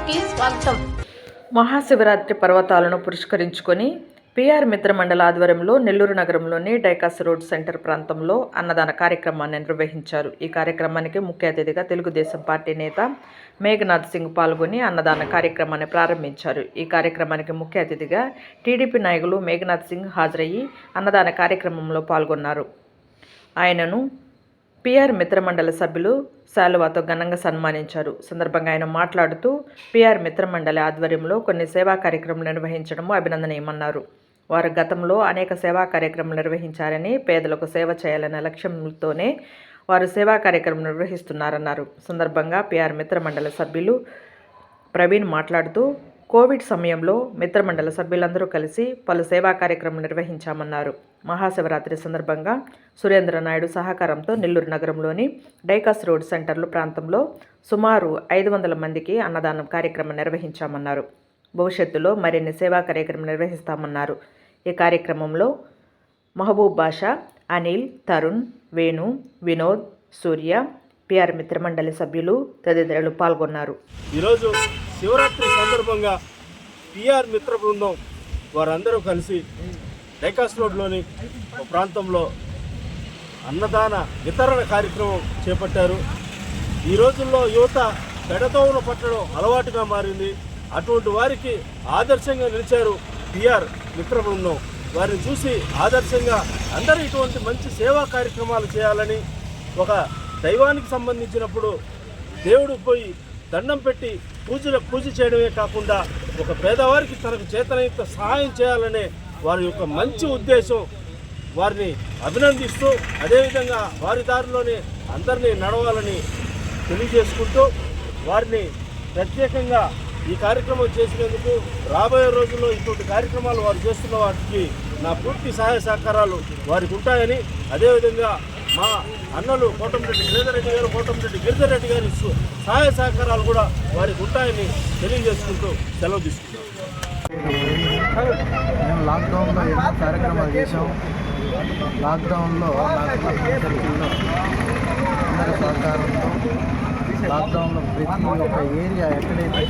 కి స్వాగతం. మహాశివరాత్రి పర్వతాలను పురస్కరించుకొని పిఆర్ మిత్ర మండల ఆధ్వర్యంలో నెల్లూరు నగరంలోని డైకాస్ రోడ్ సెంటర్ ప్రాంతంలో అన్నదాన కార్యక్రమాన్ని నిర్వహించారు. ఈ కార్యక్రమానికి ముఖ్య అతిథిగా తెలుగుదేశం పార్టీ నేత మేఘనాథ్ సింగ్ పాల్గొని అన్నదాన కార్యక్రమాన్ని ప్రారంభించారు. ఈ కార్యక్రమానికి ముఖ్య అతిథిగా టీడీపీ నాయకులు మేఘనాథ్ సింగ్ హాజరయ్యి అన్నదాన కార్యక్రమంలో పాల్గొన్నారు. ఆయనను పిఆర్ మిత్రమండలి సభ్యులు శాలువాతో ఘనంగా సన్మానించారు. సందర్భంగా ఆయన మాట్లాడుతూ పిఆర్ మిత్రమండలి ఆధ్వర్యంలో కొన్ని సేవా కార్యక్రమాలు నిర్వహించడము అభినందనీయమన్నారు. వారు గతంలో అనేక సేవా కార్యక్రమాలు నిర్వహించారని, పేదలకు సేవ చేయాలనే లక్ష్యంతోనే వారు సేవా కార్యక్రమం నిర్వహిస్తున్నారన్నారు. సందర్భంగా పిఆర్ మిత్రమండలి సభ్యులు ప్రవీణ్ మాట్లాడుతూ కోవిడ్ సమయంలో మిత్రమండలి సభ్యులందరూ కలిసి పలు సేవా కార్యక్రమం నిర్వహించామన్నారు. మహాశివరాత్రి సందర్భంగా సురేంద్ర నాయుడు సహకారంతో నెల్లూరు నగరంలోని డైకాస్ రోడ్ సెంటర్లు ప్రాంతంలో సుమారు 500 మందికి అన్నదానం కార్యక్రమం నిర్వహించామన్నారు. భవిష్యత్తులో మరిన్ని సేవా కార్యక్రమం నిర్వహిస్తామన్నారు. ఈ కార్యక్రమంలో మహబూబ్ బాషా, అనిల్, తరుణ్, వేణు, వినోద్, సూర్య, పిఆర్ మిత్రమండలి సభ్యులు తదితరులు పాల్గొన్నారు. ఈరోజు శివరాత్రి సందర్భంగా పిఆర్ మిత్ర బృందం వారందరూ కలిసి డైకాస్ రోడ్లోని ఒక ప్రాంతంలో అన్నదాన వితరణ కార్యక్రమం చేపట్టారు. ఈ రోజుల్లో యువత పెడతోవును పట్టడం అలవాటుగా మారింది. అటువంటి వారికి ఆదర్శంగా నిలిచారు పిఆర్ మిత్ర బృందం. వారిని చూసి ఆదర్శంగా అందరూ ఇటువంటి మంచి సేవా కార్యక్రమాలు చేయాలని, ఒక దైవానికి సంబంధించినప్పుడు దేవుడు పోయి దండం పెట్టి పూజ చేయడమే కాకుండా ఒక పేదవారికి తనకు చేతనైనంత సహాయం చేయాలనే వారి యొక్క మంచి ఉద్దేశం. వారిని అభినందిస్తూ అదేవిధంగా వారి దారిలోనే అందరినీ నడవాలని తెలియజేసుకుంటూ వారిని ప్రత్యేకంగా ఈ కార్యక్రమం చేసినందుకు రాబోయే రోజుల్లో ఇటువంటి కార్యక్రమాలు వారు చేస్తున్న వాటికి నా పూర్తి సహాయ సహకారాలు వారికి ఉంటాయని, అదేవిధంగా మా అన్నలు కోటంరెడ్డి గిరిధర్రెడ్డి గారు, కోటంరెడ్డి గిరిధర్రెడ్డి గారి సహాయ సహకారాలు కూడా వారికి ఉంటాయని తెలియజేసుకుంటూ సెలవు తీసుకుంటాం. మేము లాక్డౌన్లో ఎన్నో కార్యక్రమాలు చేసాం. లాక్డౌన్లో సర్కిల్లో అందరి సహకారంతో లాక్డౌన్లో ప్రతి ఒక్క ఏరియా ఎక్కడైతే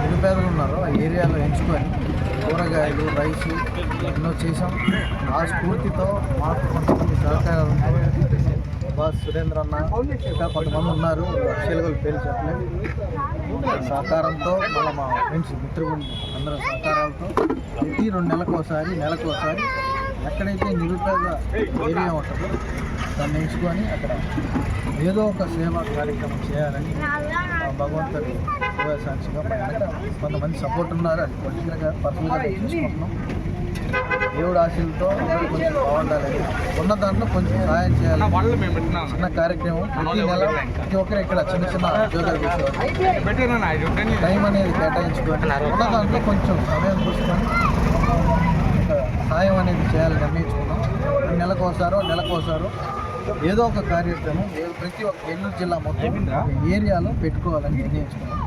నిరుపేదలు ఉన్నారో ఆ ఏరియాలో ఎంచుకొని కూరగాయలు, రైసు ఎన్నో చేసాం. ఆ స్ఫూర్తితో మాకు కొంతమంది సహకారాలతో బాస్ సురేంద్ర అన్న ఇంకా కొంతమంది ఉన్నారు, అక్షయలు పేరు చెప్పలేదు, సహకారంతో మళ్ళీ మా ఫ్రెండ్స్ మిత్రులు అందరూ సహకారాలతో ప్రతి 2 నెలలకు ఒకసారి ఎక్కడైతే నిరుపేద ఏరియా ఉంటుందో దాన్ని ఎంచుకొని అక్కడ ఏదో ఒక సేవా కార్యక్రమం చేయాలని భగవంతుడి సాక్షిగా కొంతమంది సపోర్ట్ ఉన్నారు. అది పొలిటికల్గా పర్సనల్గా చూసుకుంటున్నాం. దేవుడు ఆశలతో అందరూ కొంచెం బాగుండాలని, ఉన్న దాంట్లో కొంచెం సహాయం చేయాలి. చిన్న కార్యక్రమం ప్రతి నెల ప్రతి ఒక్కరు ఇక్కడ చిన్న ఉద్యోగాలు చేసేవారు టైం అనేది కేటాయించుకొని ఉన్న దాంట్లో కొంచెం సమయం చూసుకొని సహాయం అనేది చేయాలని నిర్ణయించుకున్నాం. నెలకోసారో ఏదో ఒక కార్యక్రమం ప్రతి ఒక్క నెల్లూరు జిల్లా మొత్తం ఏరియాలో పెట్టుకోవాలని నిర్ణయించుకున్నాం.